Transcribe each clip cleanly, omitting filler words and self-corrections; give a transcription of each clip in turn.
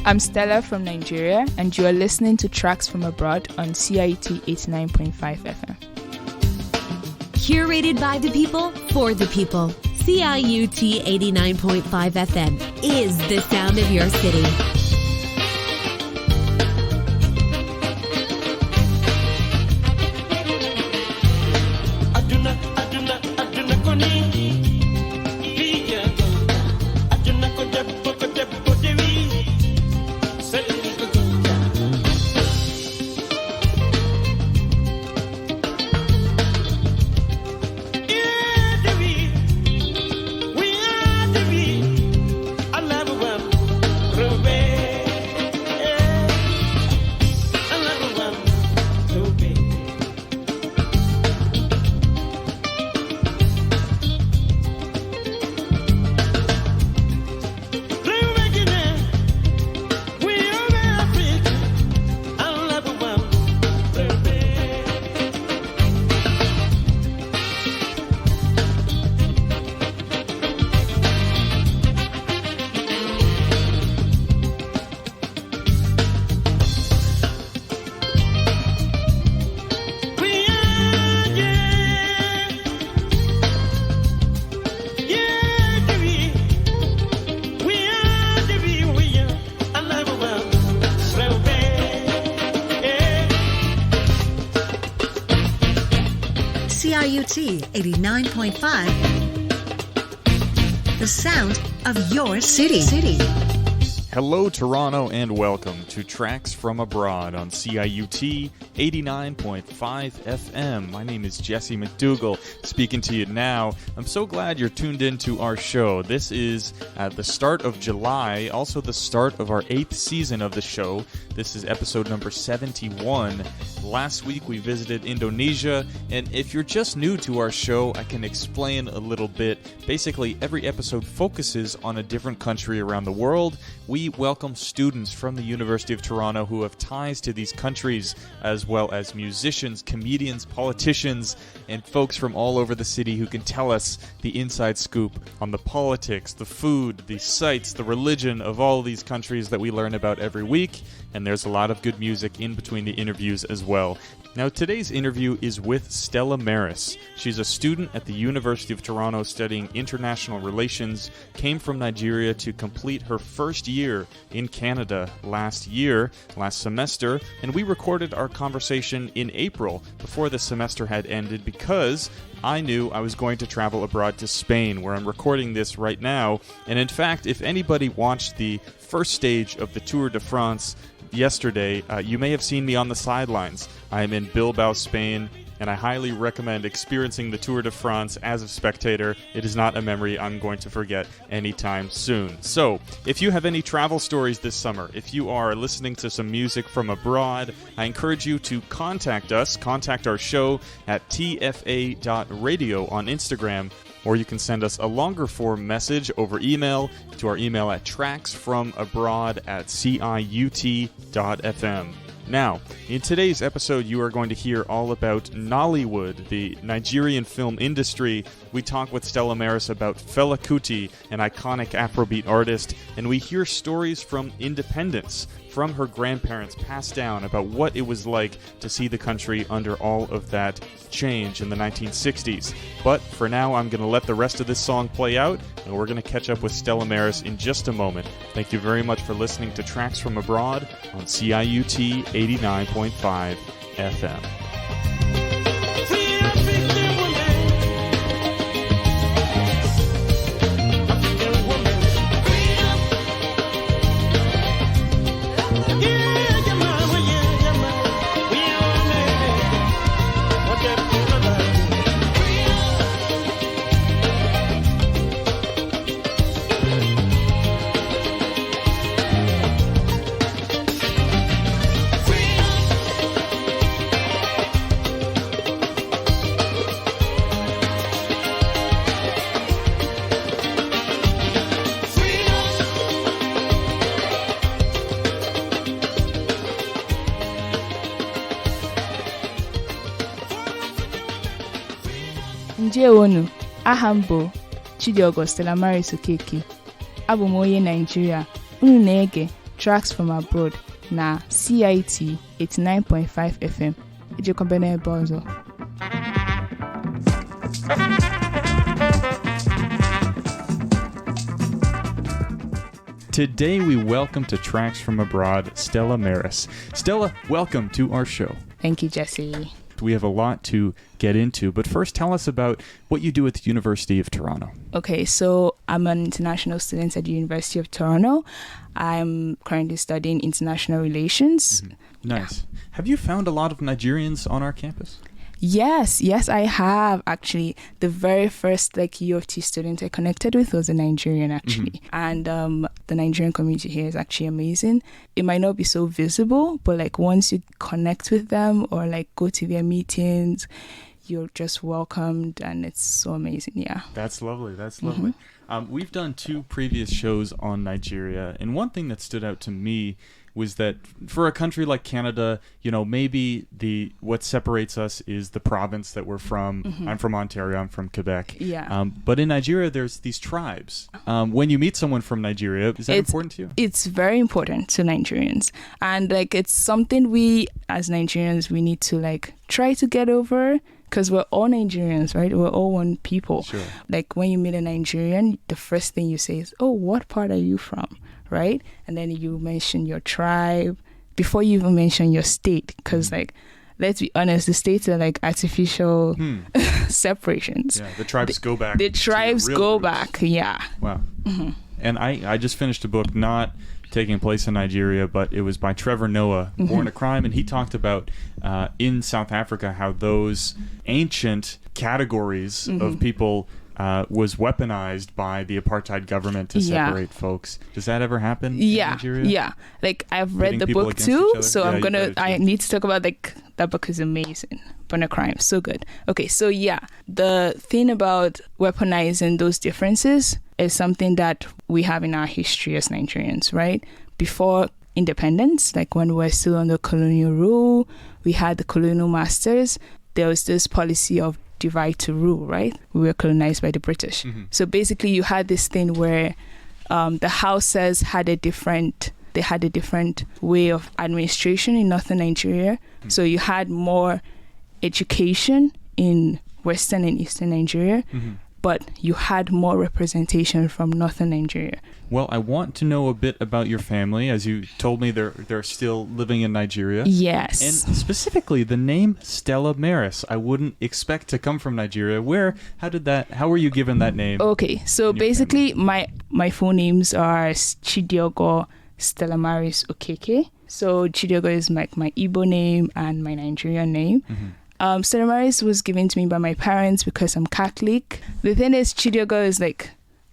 I'm Stella from Nigeria, and you are listening to Tracks from Abroad on CIUT 89.5 FM. Curated by the people, for the people. CIUT 89.5 FM is the sound of your city. CIUT 89.5, the sound of your city. Hello, Toronto, and welcome to Tracks from Abroad on CIUT 89.5 FM. My name is Jesse McDougall, speaking to you now. I'm so glad you're tuned into our show. This is the start of July, also the start of our 8th season of the show. This is episode number 71. Last week we visited Indonesia, and if you're just new to our show, I can explain a little bit. Basically, every episode focuses on a different country around the world. We welcome students from the University of Toronto who have ties to these countries, as well as musicians, comedians, politicians, and folks from all over the city who can tell us the inside scoop on the politics, the food, the sights, the religion of all these countries that we learn about every week. And there's a lot of good music in between the interviews as well. Now, today's interview is with Stella-Maris. She's a student at the University of Toronto studying international relations, came from Nigeria to complete her first year in Canada last semester, and we recorded our conversation in April before the semester had ended because I knew I was going to travel abroad to Spain, where I'm recording this right now. And in fact, if anybody watched the first stage of the Tour de France yesterday, you may have seen me on the sidelines. I'm in Bilbao, Spain, and I highly recommend experiencing the Tour de France as a spectator. It is not a memory I'm going to forget anytime soon. So, if you have any travel stories this summer, if you are listening to some music from abroad, I encourage you to contact us, contact our show at tfa.radio on Instagram, or you can send us a longer form message over email to our email at tracksfromabroad@ciut.fm. Now, in today's episode, you are going to hear all about Nollywood, the Nigerian film industry. We talk with Stella-Maris about Fela Kuti, an iconic Afrobeat artist, and we hear stories from independence, from her grandparents passed down about what it was like to see the country under all of that change in the 1960s. But for now, I'm going to let the rest of this song play out, and we're going to catch up with Stella-Maris in just a moment. Thank you very much for listening to Tracks from Abroad on CIUT 89.5 FM. Njewonu, aha m bụ Stella-Maris Okeke. Abụ m onye Nigeria. Unu na-ege Tracks from Abroad na CIUT 89.5 FM. Ijo Kombene Bonzo. Today we welcome to Tracks from Abroad, Stella-Maris. Stella, welcome to our show. Thank you, Jesse. We have a lot to get into, but first tell us about what you do at the University of Toronto. Okay, so I'm an international student at the University of Toronto. I'm currently studying international relations. Mm-hmm. Nice. Yeah. Have you found a lot of Nigerians on our campus? Yes, I have actually. The very first U of T student I connected with was a Nigerian actually. Mm-hmm. And the Nigerian community here is actually amazing. It might not be so visible, but once you connect with them or go to their meetings, you're just welcomed and it's so amazing. Yeah. That's lovely. Mm-hmm. We've done 2 previous shows on Nigeria, and one thing that stood out to me was that for a country like Canada, maybe what separates us is the province that we're from. Mm-hmm. I'm from Ontario. I'm from Quebec. Yeah. But in Nigeria, there's these tribes. When you meet someone from Nigeria, is that important to you? It's very important to Nigerians, and it's something we as Nigerians we need to try to get over. Because we're all Nigerians, right? We're all one people. Sure. When you meet a Nigerian, the first thing you say is, "Oh, what part are you from?" Right? And then you mention your tribe before you even mention your state. Because, let's be honest, the states are artificial separations. Yeah, the tribes go back. The tribes go back, yeah. Wow. Mm-hmm. And I just finished a book, not taking place in Nigeria, but it was by Trevor Noah, mm-hmm. Born a Crime, and he talked about in South Africa how those ancient categories mm-hmm. of people was weaponized by the apartheid government to separate folks. Does that ever happen in Nigeria? Yeah. I've read the book too, so I need to talk about that book is amazing. Born a Crime, so good. Okay, so the thing about weaponizing those differences is something that we have in our history as Nigerians, right? Before independence, when we're still under colonial rule, we had the colonial masters. There was this policy of divide to rule, right? We were colonized by the British. Mm-hmm. So basically you had this thing where the houses had a different way of administration in northern Nigeria. Mm-hmm. So you had more education in western and eastern Nigeria, mm-hmm. but you had more representation from northern Nigeria. Well, I want to know a bit about your family. As you told me, they're still living in Nigeria. Yes. And specifically, the name Stella-Maris, I wouldn't expect to come from Nigeria. How were you given that name? Okay, so basically, my full names are Chidiogo Stella-Maris Okeke. So Chidiogo is my Igbo name and my Nigerian name. Mm-hmm. Stella-Maris was given to me by my parents because I'm Catholic. The thing is, Chidiogo is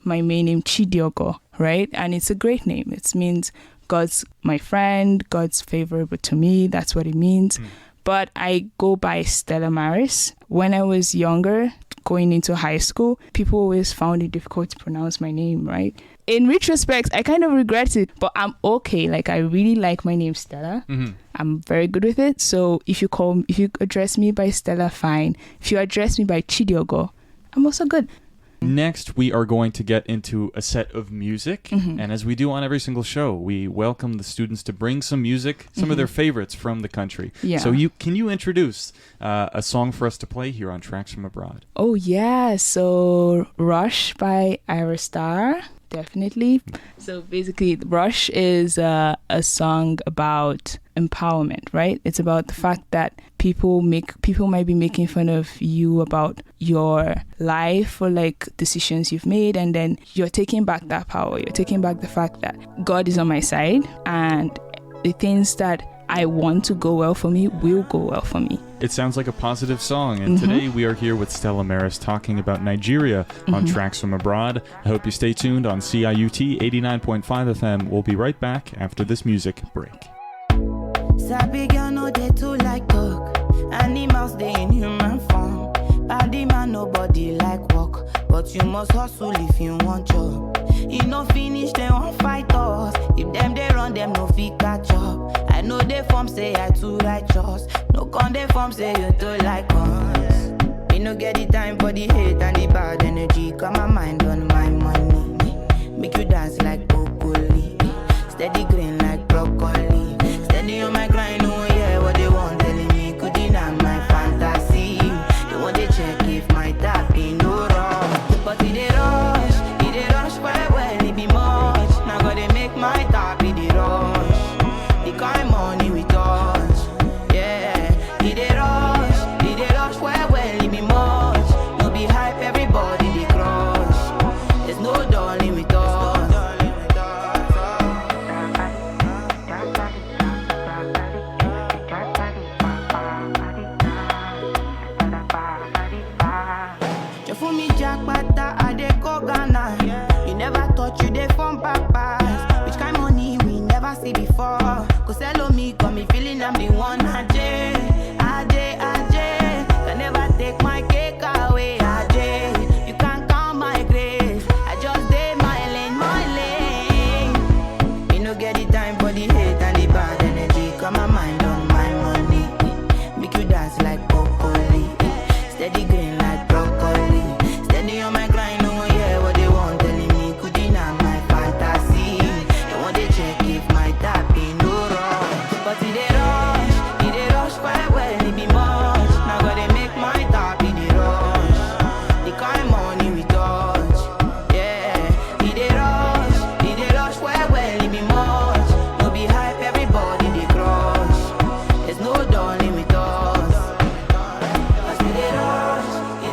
my main name, Chidiogo, right? And it's a great name. It means God's my friend, God's favorable to me. That's what it means. Mm. But I go by Stella-Maris. When I was younger, going into high school, people always found it difficult to pronounce my name, right? In retrospect, I kind of regret it, but I'm okay. I really like my name, Stella. Mm-hmm. I'm very good with it. So if you address me by Stella, fine. If you address me by Chidiogo, I'm also good. Next, we are going to get into a set of music. Mm-hmm. And as we do on every single show, we welcome the students to bring some music, some mm-hmm. of their favorites from the country. Yeah. So can you introduce a song for us to play here on Tracks from Abroad? Oh, yeah. So Rush by Ira Star. Definitely. So basically, Rush is a song about empowerment, right? It's about the fact that people might be making fun of you about your life or decisions you've made, and then you're taking back that power. You're taking back the fact that God is on my side, and the things that I want to go well for me will go well for me. It sounds like a positive song, and mm-hmm. today we are here with Stella-Maris talking about Nigeria on mm-hmm. Tracks from Abroad. I hope you stay tuned on CIUT 89.5 FM. We'll be right back after this music break. Sabi girl no dey too like talk. Animals dey in human form. Body man nobody like work, but you must hustle if you want job. You no finish they won't fight us. If them they run them no fit catch up. I know they form say I too righteous. No con they form say you too like us. Me no get the time for the hate and the bad energy. Got my mind on my money. Make you dance like broccoli. Steady green like You fool me jackpata, I dey go Ghana. You never thought you dey from papas. Which kind money we never see before. Cause hello me, got me feeling I'm the one. Ajay, can never take my cake away. Ajay, you can't count my grace. I just did my lane. You no get the time for the hate and the bad energy. Got my mind on my money. Make you dance like broccoli. Steady green like broccoli. Steady on my grind, no one hear what they want. Telling me could deny my fantasy. They want to check if my tap ain't no wrong. But it they rush quite well, it be much. Now gotta make my tap in the rush. The kind money we touch, yeah. It they rush quite well, it be much. No be hype, everybody they crush. There's no darling with us. Cause it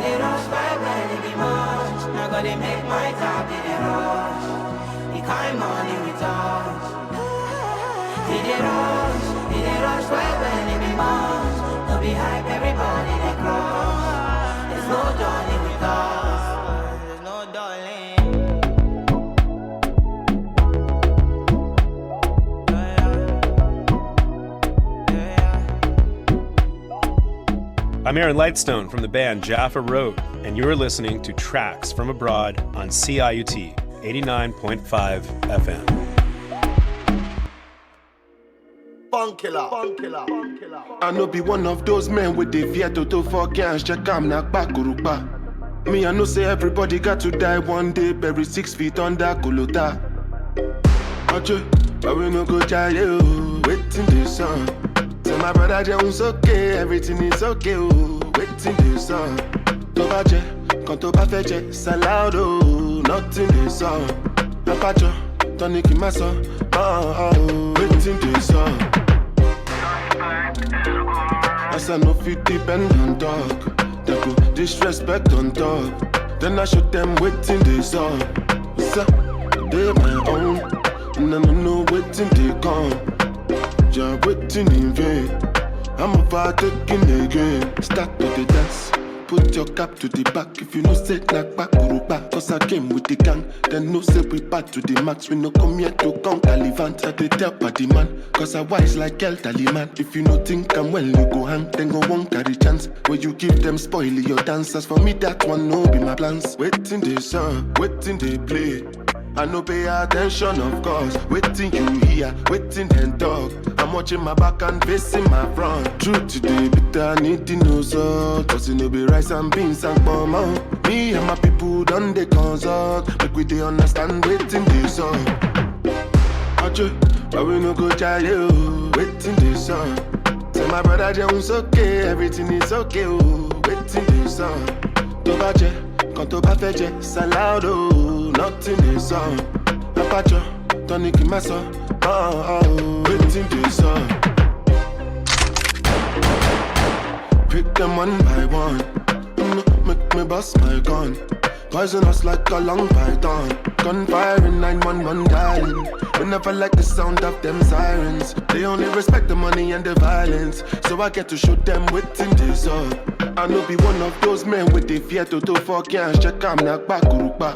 they rush quite well, it be much. Now gotta make my tap in the rush. The kind money we touch. It they rush quite well, it be much. No be hype, everybody they crush. There's no darling with us. There's no darling. I'm Aaron Lightstone from the band Jaffa Road, and you're listening to Tracks from Abroad on CIUT 89.5 FM. I no be one of those men with the fear to fuck and check I'm not back urupa. Me I know say everybody got to die one day, buried 6 feet under Kolota. But we no go jail, waiting the sun. Tell my brother Jones okay, everything is okay, waiting the sun. Tobaje, kantoba feche, salado, nothing the sun. Apacho, tonic in my son, waiting the sun. As I no fit depend on dog, they go disrespect on top. Then I shoot them waiting they saw. So they my own, and I don't know waiting they come. Just waiting in vain. I'm about taking again. Start to the dance. Put your cap to the back if you know say like back uruba. Cause I came with the gang, then no say we back to the max. We no come here to count Talivant. I did tell party man, cause I wise like El Taliman. If you no think I'm well, you go hang, then go won't carry chance. When you give them spoil your dancers. For me that one no be my plans. Waiting they song, waiting they play. I no pay attention of course. Waiting you hear, waiting and talk. I'm watching my back and facing my front. True today, but I need to know so. Cause it no be rice and beans and palm out. Me and my people done they consult. Make we they understand waiting this song. But we no go jail, waiting this song. Tell my brother Jones okay, everything is okay, waiting this song. Tobaje, kantoba feche, salado, nothing this song. Apacho, tonic in my son, waiting this song. Pick them one by one, make me bust my gun. Poison us like a long python. Gunfire in 911 dialing. We never like the sound of them sirens. They only respect the money and the violence. So I get to shoot them waiting this up. I no be one of those men with the fear to fuck and check I'm not back urupa.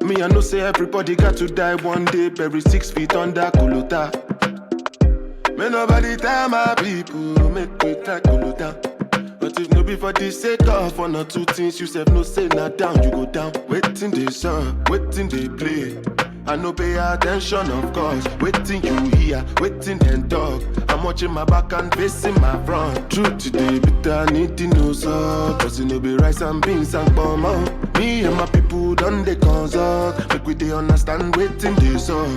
Me I know say everybody got to die one day, buried 6 feet under Kolota. Me nobody tell my people, make me track Kolota. But if no be for the sake of one or two things, you said no say not down, you go down. Waiting they song, waiting they play. I no pay attention of course. Waiting you hear, waiting and talk. I'm watching my back and facing my front. True today, but I need to know so. Cause it no be rice and beans and palm out. Me and my people done they consult. Make we they understand waiting they song.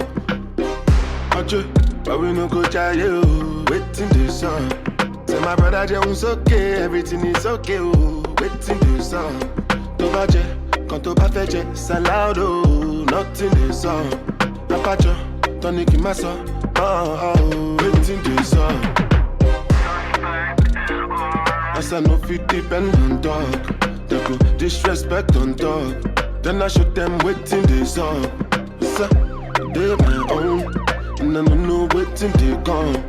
But we no go jail, waiting they song. Tell my brother Jones okay, everything is okay, waiting this song. Tobaje, kantoba feche, salado, nothing this song. Apacho, tonic in my son, waiting this song. As I no fit depend on dog, they go disrespect on dog. Then I shoot them waiting this song. So they my own, and I don't know waiting they come.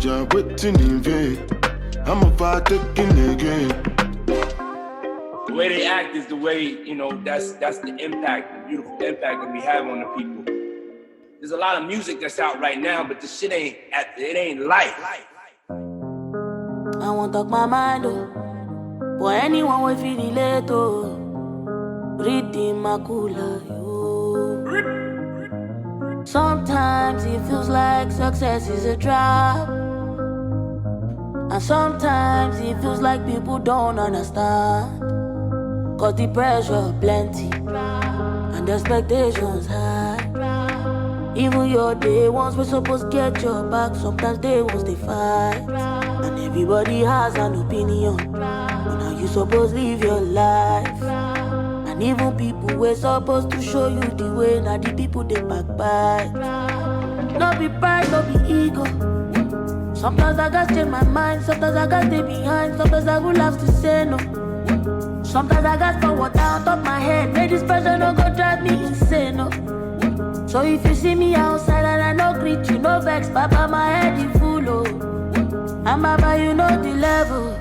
Just waiting in vain. I'm about taking again. The way they act is the way, you know, that's the impact, the beautiful impact that we have on the people. There's a lot of music that's out right now, but the shit ain't life. I won't talk my mind, oh. For anyone will feel relate, oh. Redeem my cooler, yo. Sometimes it feels like success is a trap. And sometimes it feels like people don't understand. Cause the pressure plenty and the expectations high. Even your day ones were supposed to get your back. Sometimes they ones they fight. And everybody has an opinion on how you supposed to live your life. And even people were supposed to show you the way. Now the people they backbite. No be pride, no be ego. Sometimes I gotta change my mind. Sometimes I gotta stay behind. Sometimes I would have to say no. Sometimes I gotta forward down top my head. May this pressure no go drive me insane, no. So if you see me outside and I no greet you, no vex, Papa, my head is full, oh. And Baba, you know the level.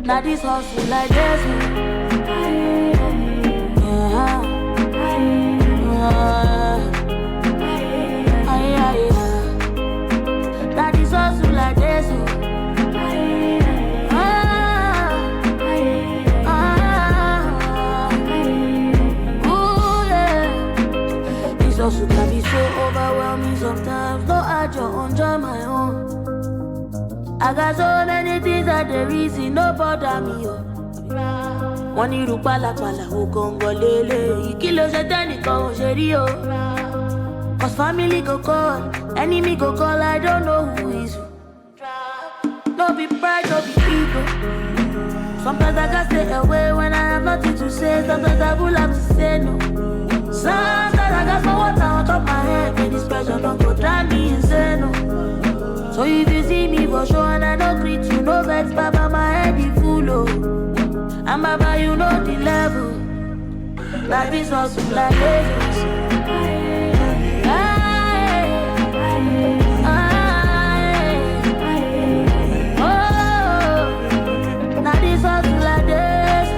Now this hustle like this, Now this hustle like this, hustle can be so overwhelming sometimes. No, I just enjoy my own. I got so many things that the reason no bother me, oh. Money rupala pala o Congolele. Ikilo jetani ko sherio. Cause family go call, enemy go call. I don't know who is who. No be pride, no be ego. Sometimes I gotta stay away when I have nothing to say. Sometimes I will have to say no. Sometimes I got some water on top my head. And this pressure don't go drive me insane, no. So if you see me for sure and I don't greet you, no vex, Papa, my head is full, oh. And Baba, you know the level. Life is hustle like this. Now this hustle like this.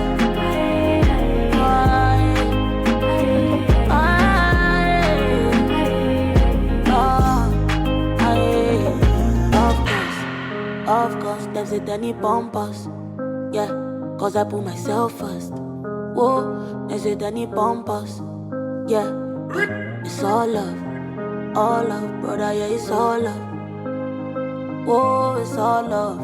Of course, them say they need bumpers. Yeah, cause I put myself first. Whoa, they say they need bumpers. Yeah, it's all love, brother, yeah, it's all love. Whoa, it's all love,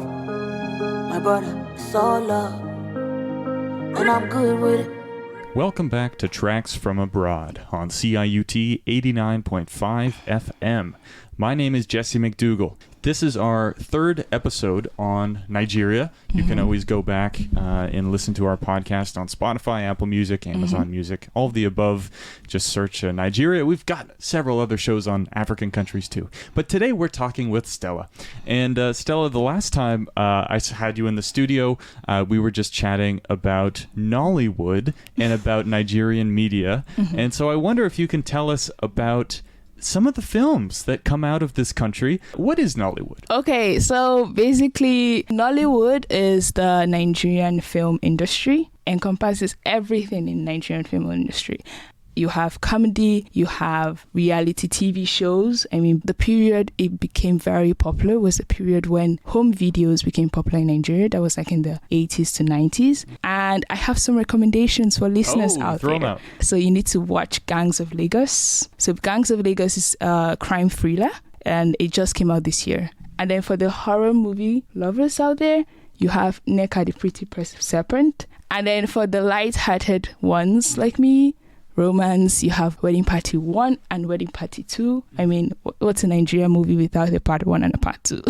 my brother, it's all love. And I'm good with it. Welcome back to Tracks from Abroad on CIUT 89.5 FM. My name is Jesse McDougall. This is our third episode on Nigeria. You can always go back and listen to our podcast on Spotify, Apple Music, Amazon Music, all of the above. Just search Nigeria. We've got several other shows on African countries too. But today we're talking with Stella. And Stella, the last time I had you in the studio, we were just chatting about Nollywood and about Nigerian media. And so I wonder if you can tell us about some of the films that come out of this country. What is Nollywood? Okay, so basically, Nollywood is the Nigerian film industry, encompasses everything in Nigerian film industry. You have comedy, you have reality TV shows. I mean, the period it became very popular was the period when home videos became popular in Nigeria. That was like in the 80s to 90s. And I have some recommendations for listeners out throw there. them out. So you need to watch Gangs of Lagos. So Gangs of Lagos is a crime thriller and it just came out this year. And then for the horror movie lovers out there, you have Neka the Pretty Serpent. And then for the light-hearted ones like me, romance, you have Wedding Party 1 and Wedding Party 2. I mean, what's a Nigerian movie without a part 1 and a part 2?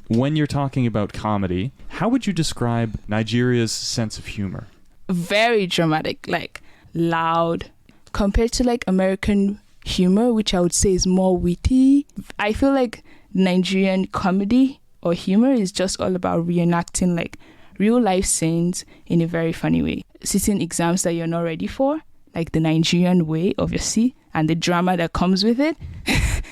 When you're talking about comedy, how would you describe Nigeria's sense of humor? Very dramatic, like loud. Compared to like American humor, which I would say is more witty. I feel like Nigerian comedy or humor is just all about reenacting like real life scenes in a very funny way. Sitting exams that you're not ready for, like the Nigerian way, obviously, and the drama that comes with it.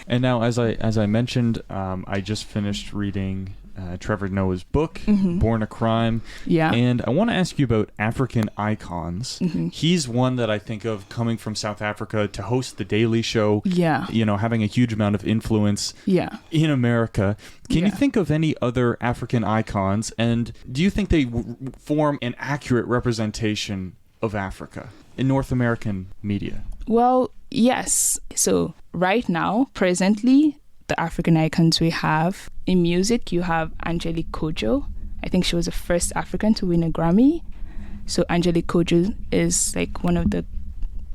And now, as I mentioned, I just finished reading Trevor Noah's book, Born a Crime. Yeah. And I want to ask you about African icons. He's one that I think of coming from South Africa to host The Daily Show. Yeah. You know, having a huge amount of influence in America. Can you think of any other African icons? And do you think they form an accurate representation of Africa in North American media? Well, yes. So right now, presently, the African icons we have in music, you have Angelique Kidjo. I think she was the first African to win a Grammy. So Angelique Kidjo is like one of the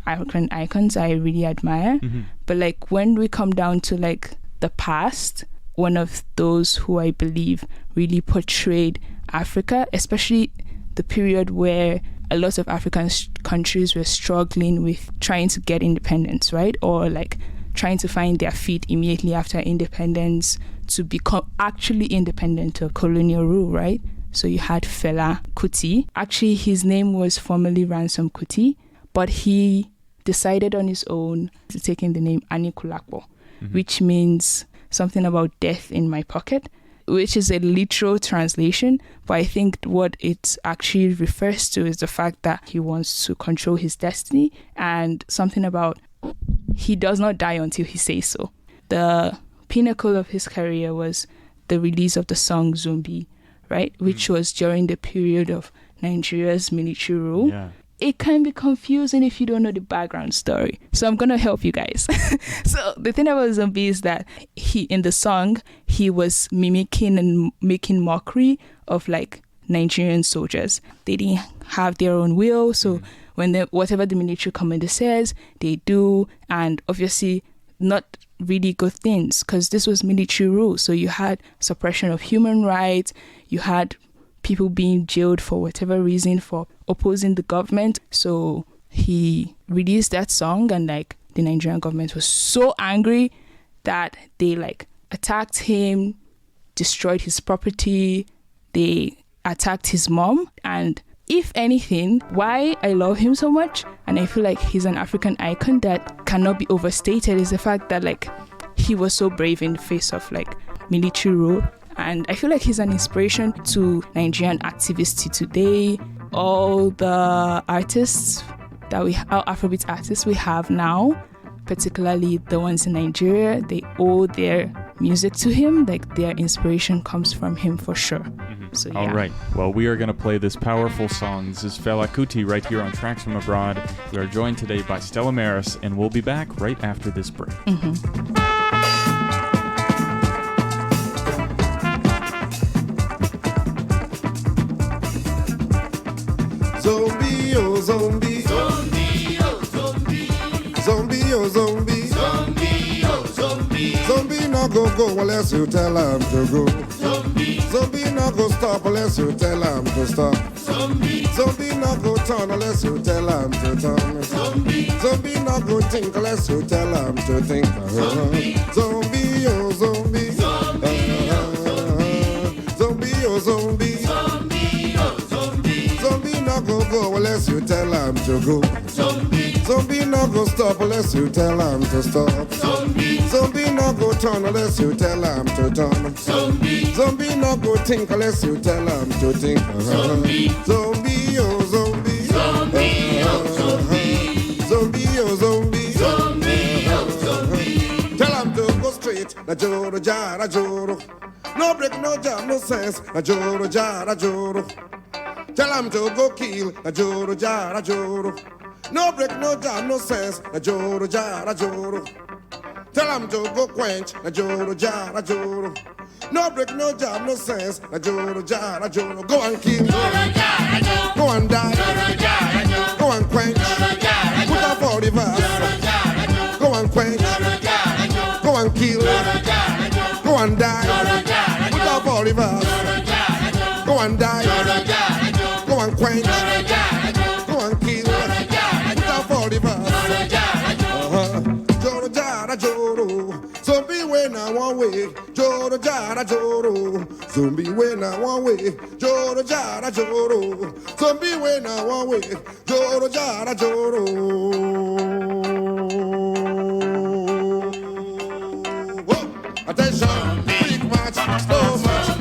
African icons I really admire. But like when we come down to like the past, one of those who I believe really portrayed Africa, especially the period where a lot of African countries were struggling with trying to get independence, right? Or like trying to find their feet immediately after independence to become actually independent of colonial rule, right? So you had Fela Kuti. Actually, his name was formerly Ransom Kuti, but he decided on his own to take in the name Anikulapo, which means something about death in my pocket, which is a literal translation. But I think what it actually refers to is the fact that he wants to control his destiny, and something about he does not die until he says so. The pinnacle of his career was the release of the song Zombie, right? Which was during the period of Nigeria's military rule. Yeah. It can be confusing if you don't know the background story. So I'm going to help you guys. So the thing about Zombie is that in the song, he was mimicking and making mockery of like Nigerian soldiers. They didn't have their own will. So whatever the military commander says, they do. And obviously not really good things, because this was military rule. So you had suppression of human rights. You had people being jailed for whatever reason for opposing the government. So he released that song, and like the Nigerian government was so angry that they like attacked him, destroyed his property, they attacked his mom. And if anything, why I love him so much and I feel like he's an African icon that cannot be overstated is the fact that like he was so brave in the face of like military rule. And I feel like he's an inspiration to Nigerian activists today. All the artists that all Afrobeat artists we have now, particularly the ones in Nigeria, they owe their music to him. Like their inspiration comes from him for sure. So, yeah. All right. Well, we are going to play this powerful song. This is Fela Kuti right here on Tracks from Abroad. We are joined today by Stella-Maris, and we'll be back right after this break. Zombie, oh zombie. Zombie, oh zombie. Zombie, oh zombie. Zombie, oh zombie. Zombie no go unless you tell him to go. Zombie. Zombie no go stop unless you tell him to stop. Zombie. Zombie no go turn unless you tell him to turn. Zombie. Zombie no go think unless you tell him to think. Zombie. Zombie, oh zombie. Zombie, oh zombie. Zombie, oh zombie. Zombie no go unless you tell him to go. Zombie. Zombie no go stop unless you tell him to stop. Zombie. Zombie no go turn unless you tell him to turn. Zombie. Zombie no go think unless you tell him to think. Zombie. Zombie, oh zombie. Zombie, oh zombie. Zombie, oh zombie. Zombie, oh zombie. Tell him to go straight. Na joro jara joro. No break, no jam, no sense. Na joro jara joro. Tell him to go kill, na joro jara joro. No break, no jam, no sense, na joro jara joro. Tell him to go quench, na joro jara joro. No break, no jam, no sense, na joro jara joro. Go and kill, joro jara joro. Go and die, joro jara joro. Go and quench, joro jara joro. Put up all the verse, joro jara joro. Go and quench, joro jara joro. Go and kill, joro jara joro. Go and die, joro jara joro. Put up all the verse, joro jara joro. Go and die, joro jara joro. Go and quench, go and kill, put up all the verse. Joro jara joro, zombie when I one way. Joro jara joro, zombie when I one way. Joro jara joro, zombie when I one way. Joro jara joro. Attention, big match, slow match.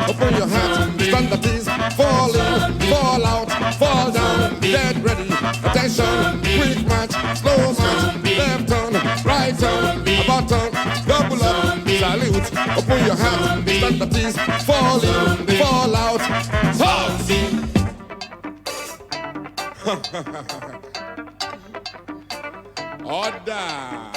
open your hat, stand at ease, fall in, fall out, fall down, get ready, attention, quick match, slow match, left turn, right turn, about turn, double up, salute, open your hat, stand at ease, fall in, fall out, halt! Order!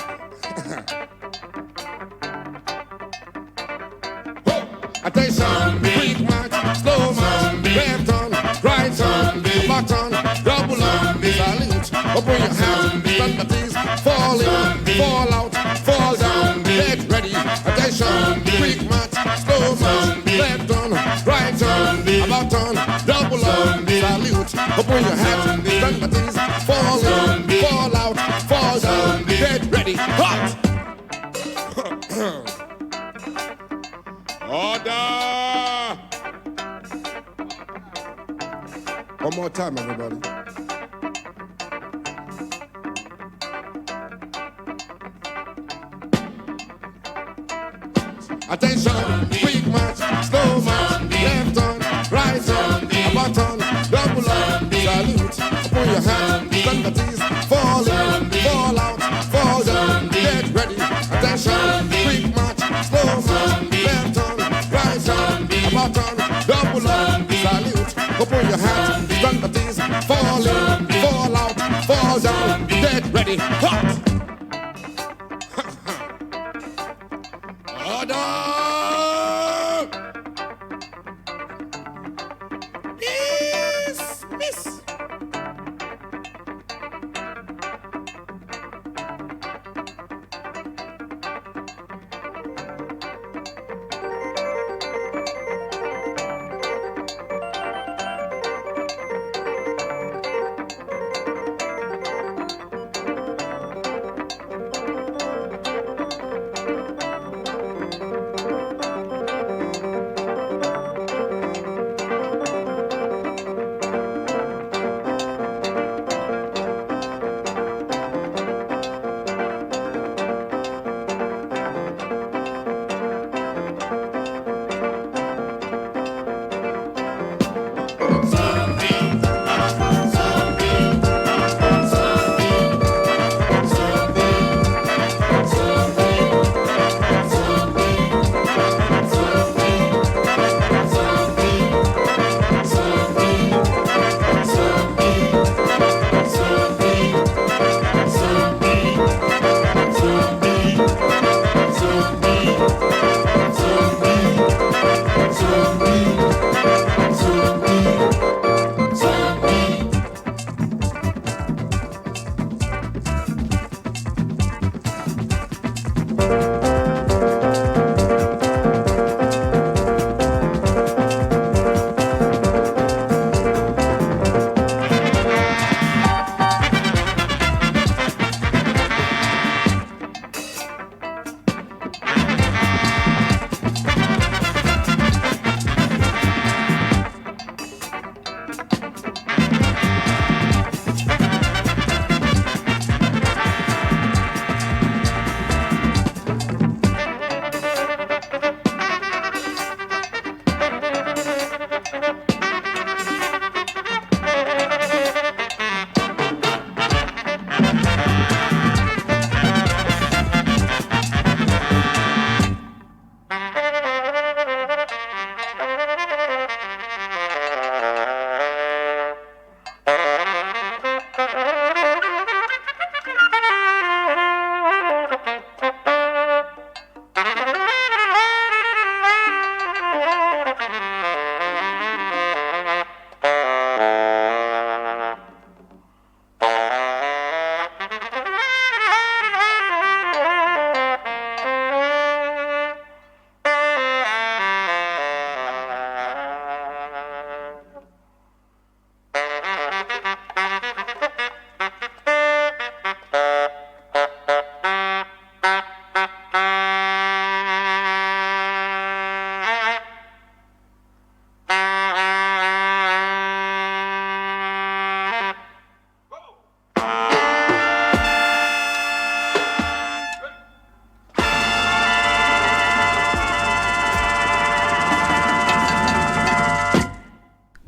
Attention, quick march, slow march, left turn, right turn, back turn, double up, salute, open your hands, stand at ease, fall in, fall out, fall down, get ready, attention, quick march, slow march, left turn, right turn, about turn, double up, salute, open your hands, stand at ease, fall in, fall out, fall down, get ready, hot! Order! One more time, everybody. Attention, quick march, slow march, left turn, right turn, about turn, double up, salute, open your hands, stand at ease, fall in, fall out, fall down, get ready, attention, quick march, slow march, left turn, right turn, about turn, double up, salute, open your hands, stand at ease, fall in, fall out, fall down, get ready, hot! Order! Miss!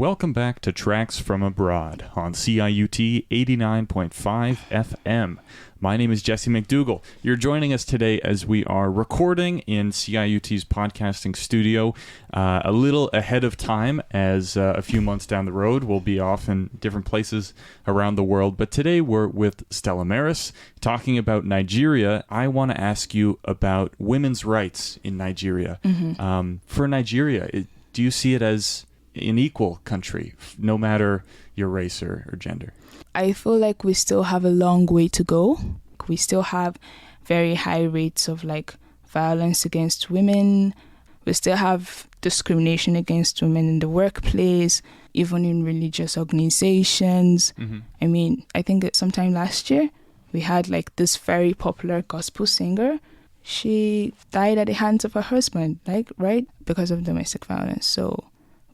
Welcome back to Tracks from Abroad on CIUT 89.5 FM. My name is Jesse McDougall. You're joining us today as we are recording in CIUT's podcasting studio a little ahead of time, as a few months down the road we'll be off in different places around the world. But today we're with Stella-Maris talking about Nigeria. I want to ask you about women's rights in Nigeria. For Nigeria, do you see it as an equal country, no matter your race or gender? I feel like we still have a long way to go. We still have very high rates of like violence against women. We still have discrimination against women in the workplace, even in religious organizations. I mean, I think that sometime last year we had like this very popular gospel singer. She died at the hands of her husband, like, right, because of domestic violence. So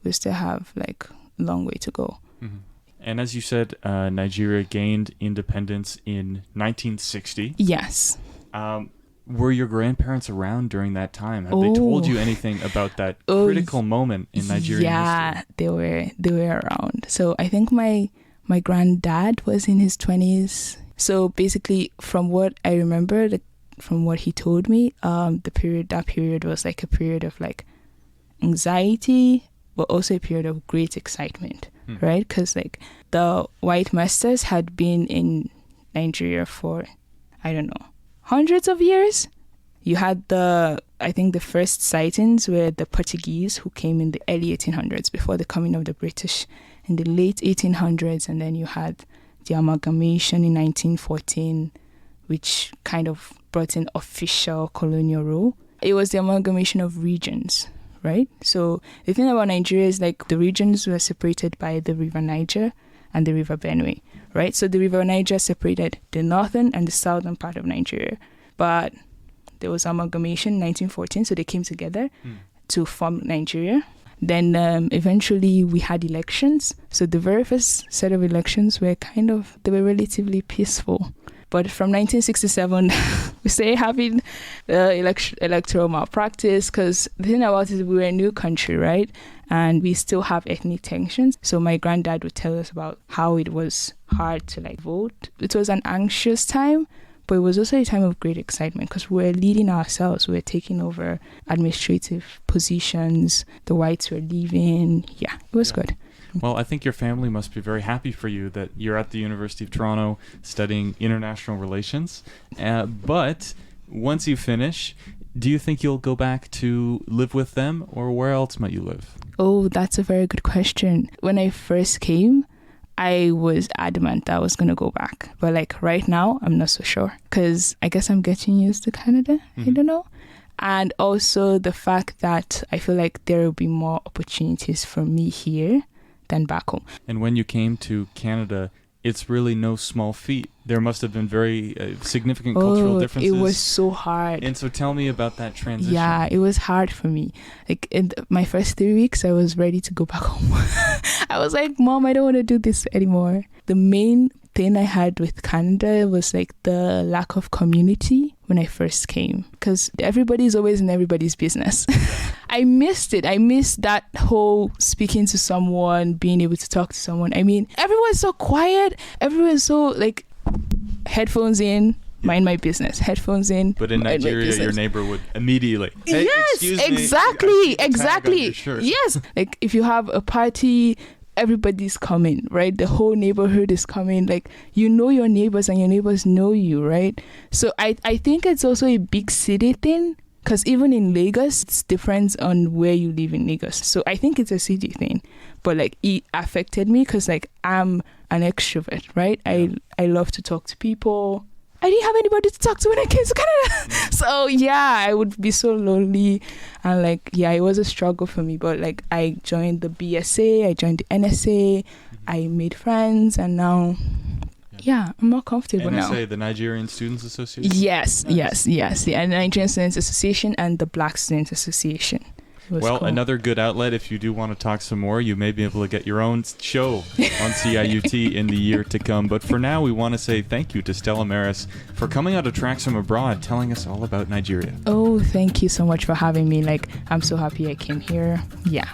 we still have like a long way to go. And as you said, Nigeria gained independence in 1960. Yes. Were your grandparents around during that time? Have they told you anything about that critical moment in Nigerian history? They were around. So I think my granddad was in his 20s. So basically, from what I remember, from what he told me, that period was like a period of like anxiety, but also a period of great excitement, right? Because like the white masters had been in Nigeria for, I don't know, hundreds of years. You had I think the first sightings were the Portuguese who came in the early 1800s before the coming of the British in the late 1800s. And then you had the amalgamation in 1914, which kind of brought in official colonial rule. It was the amalgamation of regions, right? So the thing about Nigeria is like the regions were separated by the River Niger and the River Benue, right? So the River Niger separated the northern and the southern part of Nigeria. But there was amalgamation in 1914, so they came together to form Nigeria. Then eventually we had elections. So the very first set of elections were they were relatively peaceful. But from 1967, we started having electoral malpractice, because the thing about it, we were a new country, right? And we still have ethnic tensions. So my granddad would tell us about how it was hard to like vote. It was an anxious time, but it was also a time of great excitement because we were leading ourselves. We were taking over administrative positions. The whites were leaving. Yeah, it was good. Well, I think your family must be very happy for you that you're at the University of Toronto studying international relations. But once you finish, do you think you'll go back to live with them, or where else might you live? Oh, that's a very good question. When I first came, I was adamant that I was going to go back. But like right now, I'm not so sure, because I guess I'm getting used to Canada. I don't know. And also the fact that I feel like there will be more opportunities for me here than back home. And when you came to Canada, it's really no small feat. There must have been very significant cultural differences. It was so hard. And so tell me about that transition. Yeah, it was hard for me. Like in my first 3 weeks, I was ready to go back home. I was like, Mom, I don't want to do this anymore. The main thing I had with Canada was like the lack of community when I first came, because everybody's always in everybody's business. I missed it. I missed that whole speaking to someone, being able to talk to someone. I mean, everyone's so quiet. Everyone's so like headphones in, mind my business. Headphones in. But in Nigeria, your neighbor would immediately. Hey, yes, exactly. Yes. Like if you have a party, everybody's coming, right? The whole neighborhood is coming. Like, you know your neighbors and your neighbors know you, right? So I think it's also a big city thing, because even in Lagos, it's different on where you live in Lagos. So I think it's a city thing. But like it affected me because like I'm an extrovert, right? I love to talk to people. I didn't have anybody to talk to when I came to Canada. So yeah, I would be so lonely. And like, yeah, it was a struggle for me. But like I joined the BSA, I joined the NSA, I made friends, and now, yeah, I'm more comfortable now. NSA, the Nigerian Students Association? Yes, nice. yes. The Nigerian Students Association and the Black Students Association. Well, cool. Another good outlet. If you do want to talk some more, you may be able to get your own show on CIUT in the year to come. But for now, we want to say thank you to Stella-Maris for coming out of Tracks from Abroad, telling us all about Nigeria. Oh, thank you so much for having me. Like, I'm so happy I came here. Yeah.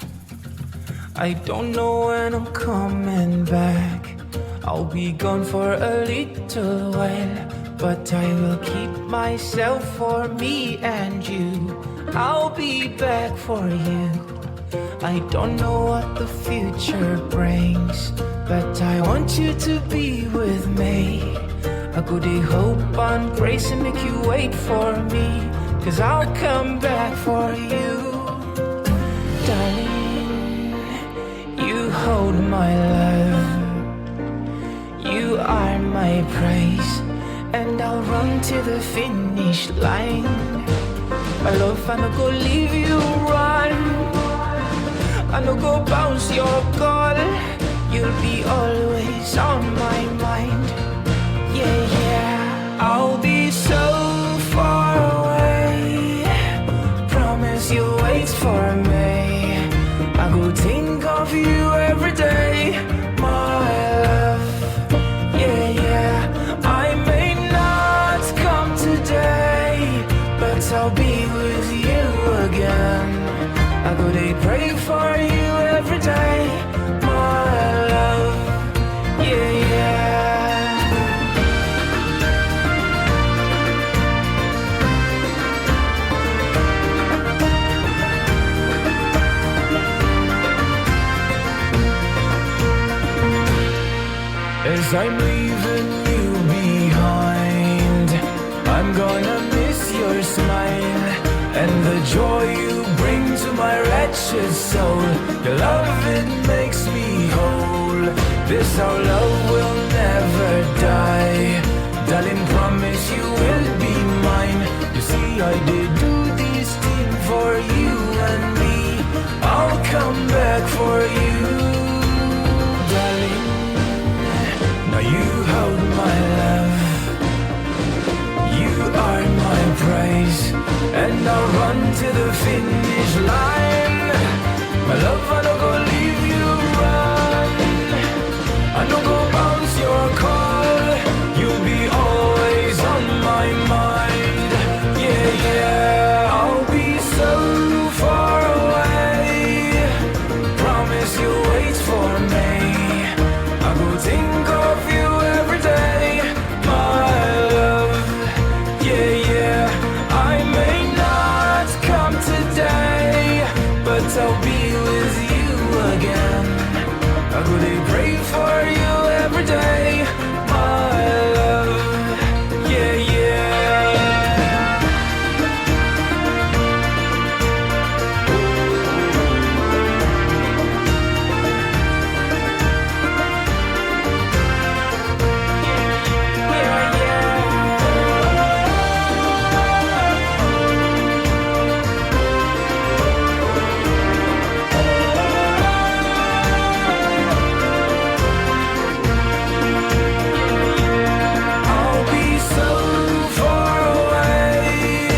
I don't know when I'm coming back. I'll be gone for a little while, but I will keep myself for me and you. I'll be back for you. I don't know what the future brings, but I want you to be with me. I could hope and praise and make you wait for me, 'cause I'll come back for you. Darling, you hold my love. You are my praise, and I'll run to the finish line. My love, I no go leave you run. I no go bounce your call. You'll be always on my mind. Yeah, yeah. I'll be so far away. Promise you'll wait for me. I go think of you every day, my love. Yeah, yeah. I may not come today, but I'll be with you again. I go to pray for you every day, my love. Yeah, yeah. As I'm leaving you behind, I'm gonna miss your smile and the joy you bring to my wretched soul. Your love, it makes me whole. This our love will never die. Darling, promise you will be mine. You see, I did do this thing for you and me. I'll come back for you, darling. Now you hold my love. You are my praise, and I'll run to the finish line. My love, I don't go leave you run. I don't go bounce your call. You'll be always on my mind. Yeah, yeah. I'll be so far away. Promise you'll wait for me. I go think of you every day, my love. Yeah, yeah. I may not come today, but I'll be with you again. I go to pray for you every day, my love. Yeah, yeah. I'll be so far away.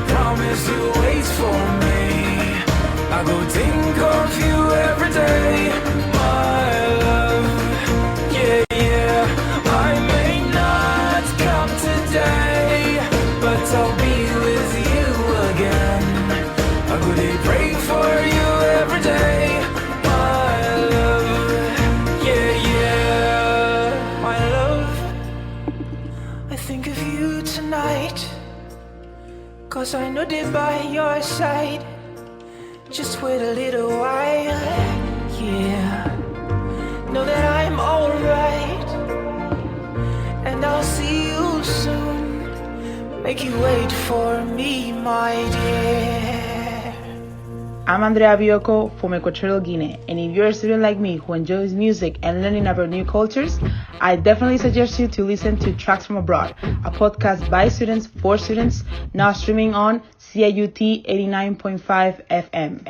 Promise you'll wait for me. I go think of you every day, my love. Yeah, yeah. I may not come today, but I'll be with you again. I go to pray for you every day, my love. Yeah, yeah. My love, I think of you tonight, 'cause I know they're by your side. Just wait a little while, yeah. Know that I'm alright, and I'll see you soon. Make you wait for me, my dear. I'm Andrea Biocco from Equatorial Guinea, and if you're a student like me who enjoys music and learning about new cultures, I definitely suggest you to listen to Tracks from Abroad, a podcast by students for students, now streaming on CIUT 89.5 FM.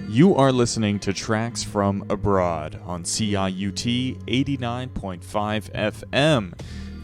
You are listening to Tracks from Abroad on CIUT 89.5 FM.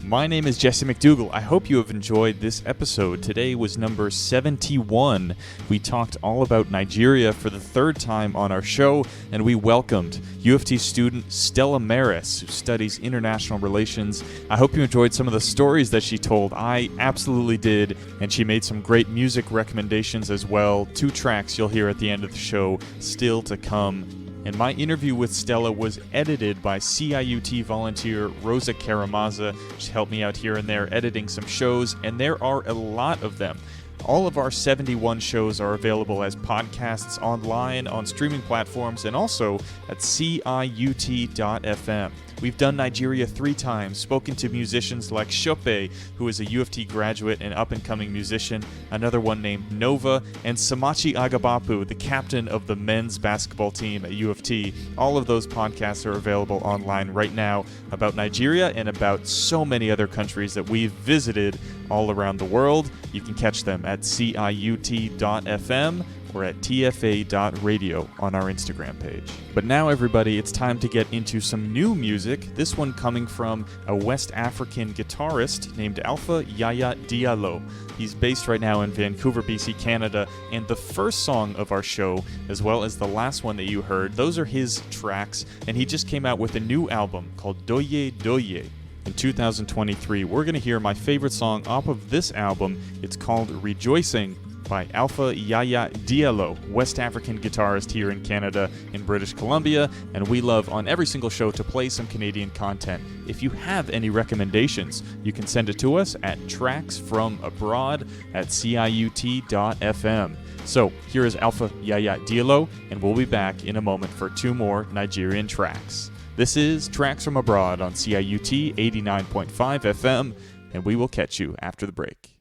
My name is Jesse McDougall. I hope you have enjoyed this episode. Today was number 71. We talked all about Nigeria for the third time on our show, and we welcomed U of T student Stella-Maris, who studies international relations. I hope you enjoyed some of the stories that she told. I absolutely did, and she made some great music recommendations as well. 2 tracks you'll hear at the end of the show still to come. And my interview with Stella was edited by CIUT volunteer Rosa Karamazza. She helped me out here and there editing some shows, and there are a lot of them. All of our 71 shows are available as podcasts online on streaming platforms and also at CIUT.FM. We've done Nigeria 3 times, spoken to musicians like Shope, who is a U of T graduate and up-and-coming musician, another one named Nova, and Samachi Agabapu, the captain of the men's basketball team at U of T. All of those podcasts are available online right now about Nigeria and about so many other countries that we've visited all around the world. You can catch them at CIUT.FM or at tfa.radio on our Instagram page. But now, everybody, it's time to get into some new music, this one coming from a West African guitarist named Alpha Yaya Diallo. He's based right now in Vancouver, BC, Canada, and the first song of our show, as well as the last one that you heard, those are his tracks, and he just came out with a new album called Doye Doye. In 2023, we're going to hear my favorite song off of this album. It's called Rejoicing by Alpha Yaya Diallo, West African guitarist here in Canada, in British Columbia, and we love on every single show to play some Canadian content. If you have any recommendations, you can send it to us at TracksFromAbroad@CIUT.FM. So here is Alpha Yaya Diallo, and we'll be back in a moment for 2 more Nigerian tracks. This is Tracks from Abroad on CIUT 89.5 FM, and we will catch you after the break.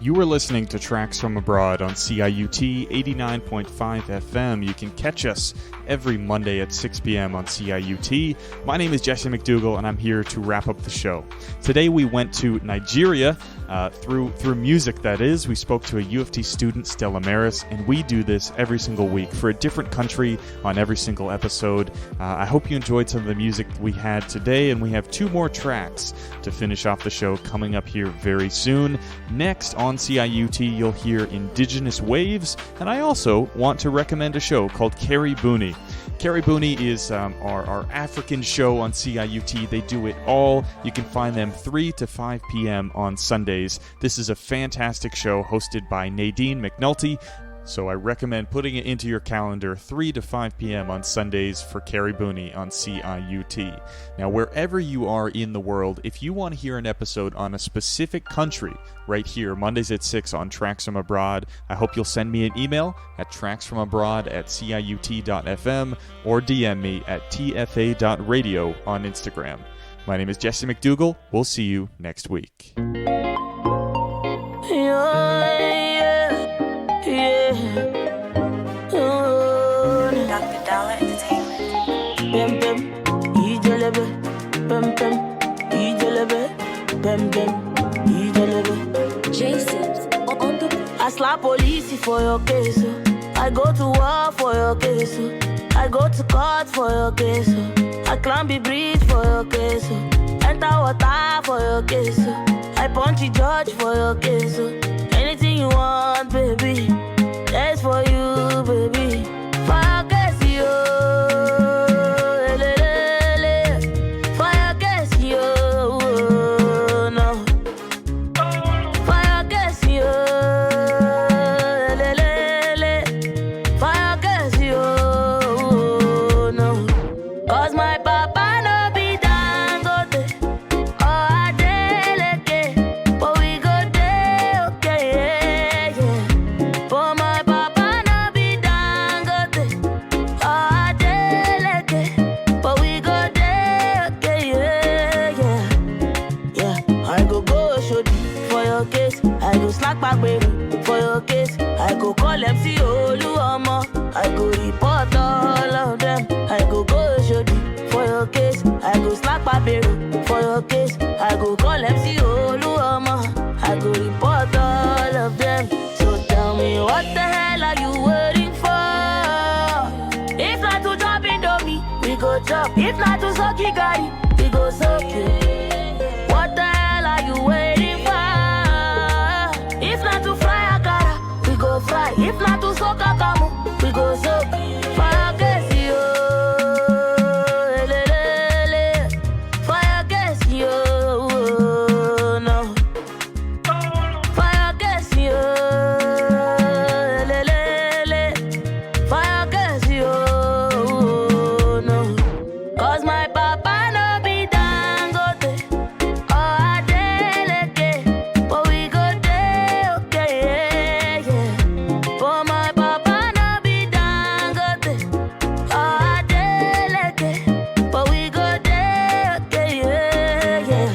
You are listening to Tracks from Abroad on CIUT 89.5 FM. You can catch us every Monday at 6 p.m. on CIUT. My name is Jesse McDougall, and I'm here to wrap up the show. Today we went to Nigeria, through music, that is. We spoke to a U of T student, Stella-Maris, and we do this every single week for a different country on every single episode. I hope you enjoyed some of the music we had today, and we have 2 more tracks to finish off the show coming up here very soon. Next on CIUT, you'll hear Indigenous Waves, and I also want to recommend a show called Carrie Booney. Carrie Booney is our African show on CIUT. They do it all. You can find them 3 to 5 p.m. on Sundays. This is a fantastic show hosted by Nadine McNulty. So I recommend putting it into your calendar 3 to 5 p.m. on Sundays for Carrie Booney on CIUT. Now, wherever you are in the world, if you want to hear an episode on a specific country right here, Mondays at 6 on Tracks From Abroad, I hope you'll send me an email at tracksfromabroad@ciut.fm or DM me at tfa.radio on Instagram. My name is Jesse McDougall. We'll see you next week. Dr. Dollar Entertainment. Bim bim, ijelebe. Bim bim, ijelebe. Bim bim, ijelebe. Jason on the I slap police for your case. I go to war for your case. I go to court for your case. I climb the bridge for your case. Enter water for your case. I punch the judge for your case. Anything you want, baby, that's for you, baby. For your case, yo. For your case, yo. No. For your case, yo. For your case, yo. No. 'Cause my papa no be Dangote or Adeleke, but we go there, okay, yeah, yeah. But my papa no be Dangote or Adeleke, but we go there, okay, yeah, yeah. Yeah, I go show for your case. I go slack back, baby, for your case. I go call MC Oluomo. I go report all of them. I go show for your case. I go slack back, baby, for your case. I go call MC Oluomo. I go report all of them. So tell me, what the hell are you waiting for? If not to drop Indomie, we go chop. If not to suck Gary, we go suck it. What the hell are you waiting for? If not to fry akara, we go fry. If not to soak akamu, we go soak. Fire case, yo. Fire case, yo. No. Fire case, yo. Fire case, yo. No. 'Cause my papa no be Dangote or Adeleke, but we go there, okay, yeah, yeah. But my papa no be Dangote or Adeleke, but we go there, okay, yeah, yeah.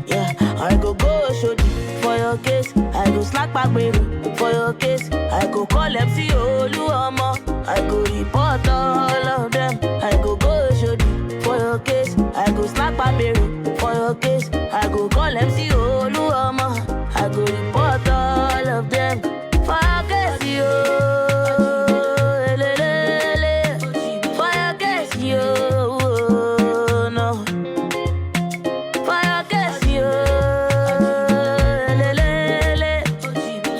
Yeah, I go show for your case. I go slack back, baby, for your case. I go call MC Oluomo. I go report all of them. I go show for your case. I go slack back, baby, for your case. I go call MC Oluomo. I go report all of them. For your case, yo. For your case, yo. No. For your case, yo.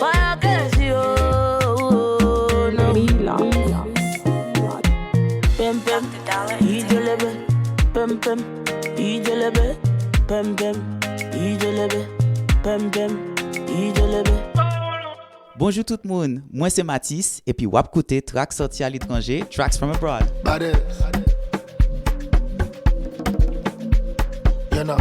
For your case, yo. No. Pem pem, ijelebe. Pem pem, ijelebe. Pem pem, ijelebe. Pem pem, ijelebe. Bonjour tout le monde, moi c'est Mathis et puis wap koute track sorti à l'étranger, Tracks From Abroad. Badass. You know.